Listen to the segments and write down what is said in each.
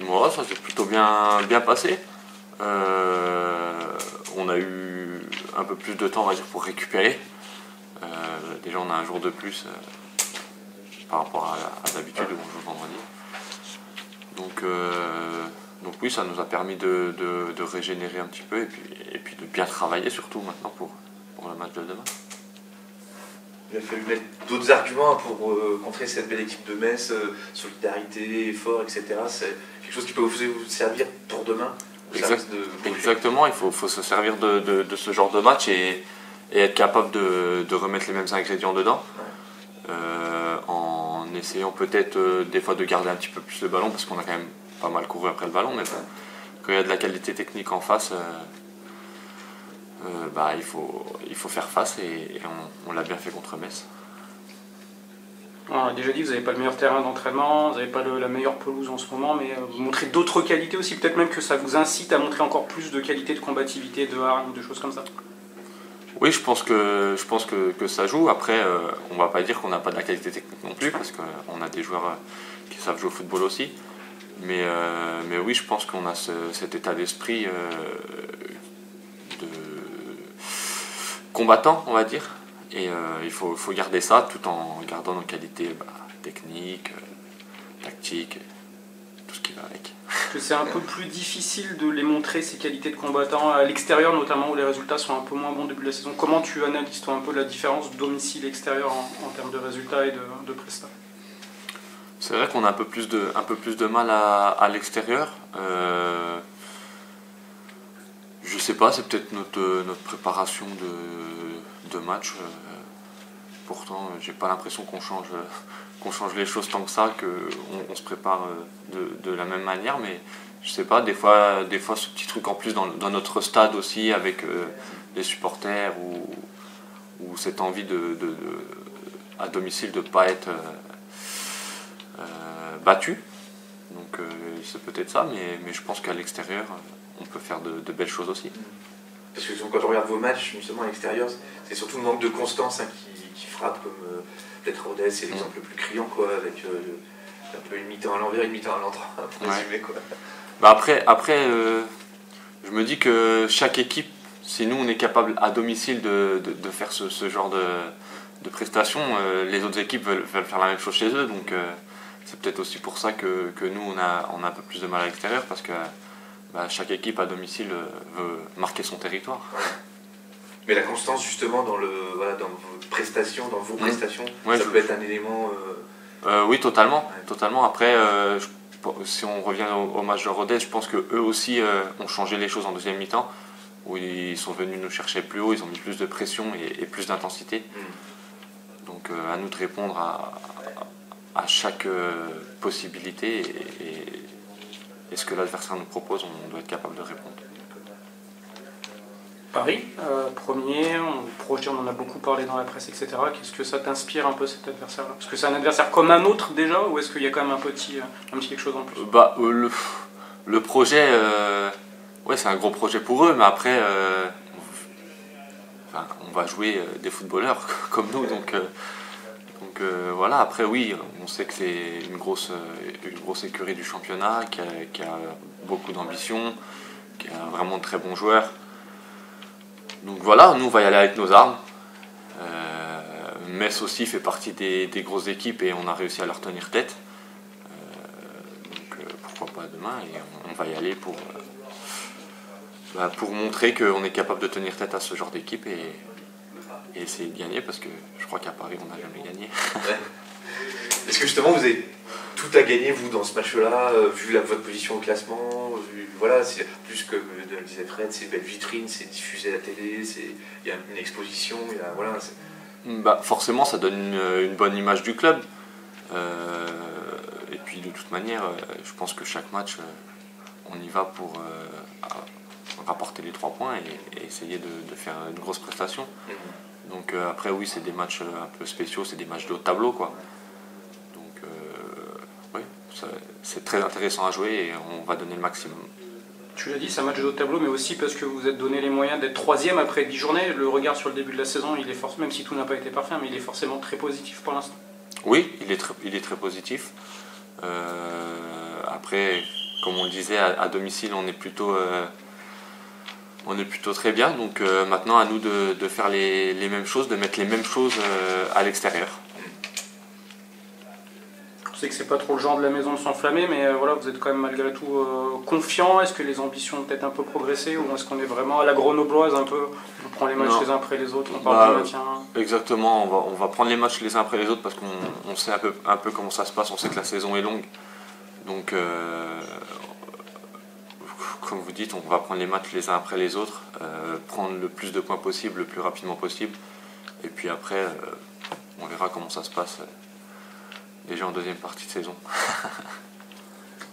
Moi, ça s'est plutôt bien passé. On a eu un peu plus de temps, on va dire, pour récupérer. Déjà, on a un jour de plus par rapport à d'habitude où on joue vendredi. Donc oui, ça nous a permis de régénérer un petit peu et puis de bien travailler surtout maintenant pour le match de demain. Il a fallu mettre d'autres arguments pour contrer cette belle équipe de Metz, solidarité, effort, etc. C'est quelque chose qui peut vous servir pour demain. Exactement, il faut se servir de ce genre de match et être capable de remettre les mêmes ingrédients dedans. En essayant peut-être des fois de garder un petit peu plus le ballon parce qu'on a quand même pas mal couru après le ballon, mais bon, quand il y a de la qualité technique en face, il faut faire face et on l'a bien fait contre Metz. On a déjà dit, vous n'avez pas le meilleur terrain d'entraînement, vous n'avez pas la meilleure pelouse en ce moment, mais vous montrez d'autres qualités aussi, peut-être même que ça vous incite à montrer encore plus de qualité de combativité, de hargne, de choses comme ça. Oui, je pense que ça joue. Après, on ne va pas dire qu'on n'a pas de la qualité technique non plus, parce qu'on a des joueurs qui savent jouer au football aussi. Mais oui, je pense qu'on a cet état d'esprit de combattant, on va dire. Et il faut garder ça tout en gardant nos qualités techniques, tactiques, tout ce qui va avec. C'est un peu plus difficile de les montrer, ces qualités de combattant, à l'extérieur notamment, où les résultats sont un peu moins bons au début de la saison. Comment tu analyses toi un peu la différence domicile-extérieur en termes de résultats et de prestats? C'est vrai qu'on a un peu plus de mal à l'extérieur. Je sais pas, c'est peut-être notre préparation de match. Pourtant, j'ai pas l'impression qu'on change les choses tant que ça, qu'on se prépare de la même manière, mais je sais pas, des fois ce petit truc en plus dans notre stade aussi, avec les supporters, ou cette envie à domicile de ne pas être battu. Donc c'est peut-être ça, mais je pense qu'à l'extérieur, on peut faire de belles choses aussi. Parce que quand on regarde vos matchs, justement à l'extérieur, c'est surtout le manque de constance qui frappe, comme peut-être Rodez, c'est l'exemple le plus criant, quoi, avec un peu une mi-temps à l'envers, une mi-temps à l'endroit, pour résumer, quoi. Après je me dis que chaque équipe, si nous on est capable à domicile de faire ce genre de prestations, les autres équipes veulent faire la même chose chez eux, donc c'est peut-être aussi pour ça que nous on a un peu plus de mal à l'extérieur, parce que chaque équipe à domicile veut marquer son territoire. Ouais. Mais la constance justement dans vos prestations, ouais, ça peut être un élément... Oui, totalement. Ouais. Totalement. Après, si on revient au match de Rodez, je pense qu'eux aussi ont changé les choses en deuxième mi-temps, où ils sont venus nous chercher plus haut, ils ont mis plus de pression et plus d'intensité. Donc à nous de répondre à chaque possibilité et ce que l'adversaire nous propose, on doit être capable de répondre. Paris, premier, on en a beaucoup parlé dans la presse, etc. Qu'est-ce que ça t'inspire un peu cet adversaire-là? Parce que c'est un adversaire comme un autre déjà, ou est-ce qu'il y a quand même un petit quelque chose en plus? Le projet, ouais, c'est un gros projet pour eux, mais après, on va jouer des footballeurs comme nous, donc voilà. Après, oui, on sait que c'est une grosse écurie du championnat, qui a beaucoup d'ambition, qui a vraiment de très bons joueurs. Donc voilà, nous on va y aller avec nos armes. Metz aussi fait partie des grosses équipes et on a réussi à leur tenir tête. Donc pourquoi pas demain, et on va y aller pour montrer qu'on est capable de tenir tête à ce genre d'équipe et essayer de gagner, parce que je crois qu'à Paris on n'a jamais gagné. Ouais. Est-ce que justement vous avez tout à gagner vous dans ce match-là, vu votre position au classement, voilà, c'est plus que disait Fred, c'est une belle vitrine, c'est diffusé à la télé, il y a une exposition, forcément ça donne une bonne image du club. Et puis de toute manière, je pense que chaque match, on y va pour rapporter les 3 points et essayer de faire une grosse prestation. Donc après oui, c'est des matchs un peu spéciaux, c'est des matchs de haut tableau, quoi. Donc oui, c'est très intéressant à jouer et on va donner le maximum. Tu l'as dit, c'est un match de haut tableau, mais aussi parce que vous êtes donné les moyens d'être 3e après 10 journées. Le regard sur le début de la saison, il est même si tout n'a pas été parfait, mais il est forcément très positif pour l'instant. Oui, il est très positif. Après, comme on le disait, à domicile, on est plutôt très bien. Donc maintenant, à nous de faire les mêmes choses, de mettre les mêmes choses à l'extérieur. Je sais que c'est pas trop le genre de la maison de s'enflammer, mais voilà, vous êtes quand même malgré tout confiant. Est-ce que les ambitions ont peut-être un peu progressé, ou est-ce qu'on est vraiment à la grenobloise un peu, on prend les matchs les uns après les autres, on parle du maintien? Exactement, on va prendre les matchs les uns après les autres parce qu'on sait un peu comment ça se passe, on sait que la saison est longue. Donc, comme vous dites, on va prendre les matchs les uns après les autres, prendre le plus de points possible, le plus rapidement possible. Et puis après, on verra comment ça se passe déjà en deuxième partie de saison.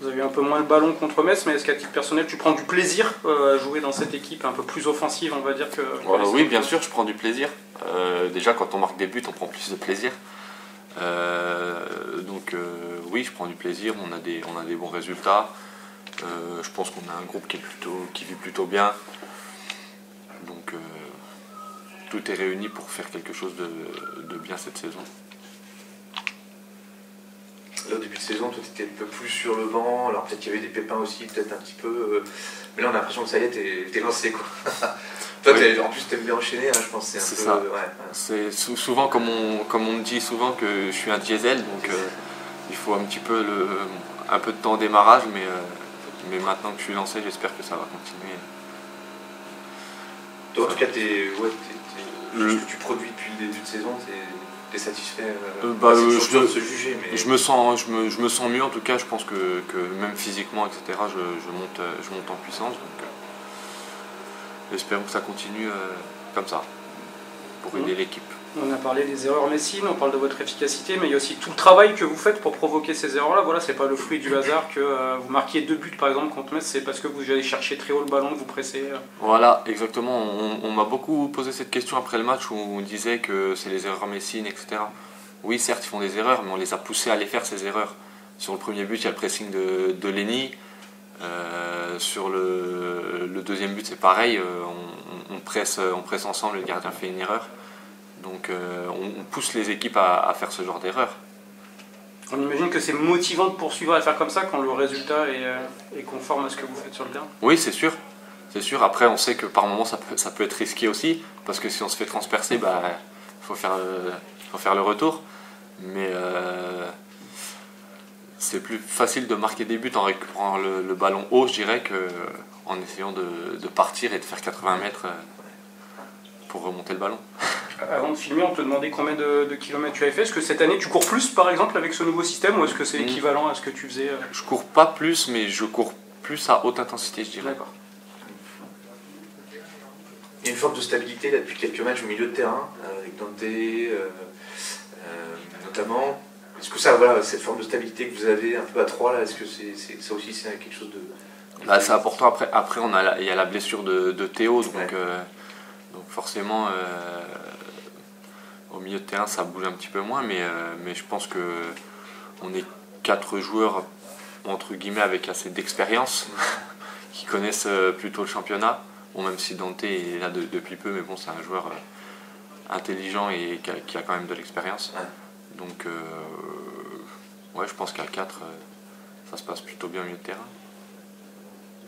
Vous avez un peu moins le ballon contre Metz, mais est-ce qu'à titre personnel, tu prends du plaisir à jouer dans cette équipe un peu plus offensive, on va dire que oui, bien sûr, je prends du plaisir. Déjà, quand on marque des buts, on prend plus de plaisir. Donc oui, je prends du plaisir, on a des bons résultats. Je pense qu'on a un groupe qui vit plutôt bien. Donc tout est réuni pour faire quelque chose de bien cette saison. Là, au début de saison, toi, tu étais un peu plus sur le banc. Alors, peut-être qu'il y avait des pépins aussi, peut-être un petit peu. Mais là, on a l'impression que ça y est, t'es lancé, quoi. Toi, Oui. en plus, t'aimes bien enchaîner, hein, je pense. C'est ça. Ouais. C'est souvent, comme on me dit souvent, que je suis un diesel. Donc, il faut un petit peu un peu de temps au démarrage. Mais maintenant que je suis lancé, j'espère que ça va continuer. Toi, en tout cas, ce que tu produis depuis le début de saison, t'es satisfait? C'est dur de se juger, mais... Je me sens mieux en tout cas, je pense que même physiquement, etc., je monte en puissance. Donc espérons que ça continue comme ça, pour aider l'équipe. On a parlé des erreurs messines, on parle de votre efficacité, mais il y a aussi tout le travail que vous faites pour provoquer ces erreurs-là. Voilà, c'est pas le fruit du hasard que vous marquiez 2 buts par exemple contre Metz, c'est parce que vous allez chercher très haut le ballon, que vous pressez. Voilà, exactement. On m'a beaucoup posé cette question après le match où on disait que c'est les erreurs messines, etc. Oui, certes, ils font des erreurs, mais on les a poussés à les faire, ces erreurs. Sur le premier but, il y a le pressing de Lenny. Sur le deuxième but, c'est pareil. On presse ensemble, le gardien fait une erreur. Donc on pousse les équipes à faire ce genre d'erreur. On imagine que c'est motivant de poursuivre à faire comme ça quand le résultat est conforme à ce que vous faites sur le terrain. Oui, c'est sûr. C'est sûr. Après, on sait que par moments, ça peut être risqué aussi, parce que si on se fait transpercer, faut faire le retour. Mais c'est plus facile de marquer des buts en récupérant le ballon haut, je dirais, qu'en essayant de partir et de faire 80 mètres pour remonter le ballon. Avant de filmer, on te demandait combien de kilomètres tu avais fait. Est-ce que cette année tu cours plus par exemple avec ce nouveau système, ou est-ce que c'est équivalent à ce que tu faisais Je cours pas plus, mais je cours plus à haute intensité, je dirais. D'accord. Il y a une forme de stabilité là, depuis quelques matchs au milieu de terrain, avec Dante notamment. Est-ce que ça, voilà, cette forme de stabilité que vous avez un peu à 3 là, est-ce que ça aussi c'est quelque chose de... C'est important. Après il y a la blessure de Théo, donc, donc forcément au milieu de terrain ça bouge un petit peu moins, mais je pense que on est 4 joueurs entre guillemets avec assez d'expérience qui connaissent plutôt le championnat. Bon, même si Dante est là depuis peu, mais bon, c'est un joueur intelligent et qui a quand même de l'expérience. Donc, ouais, je pense qu'à 4, ça se passe plutôt bien au milieu de terrain.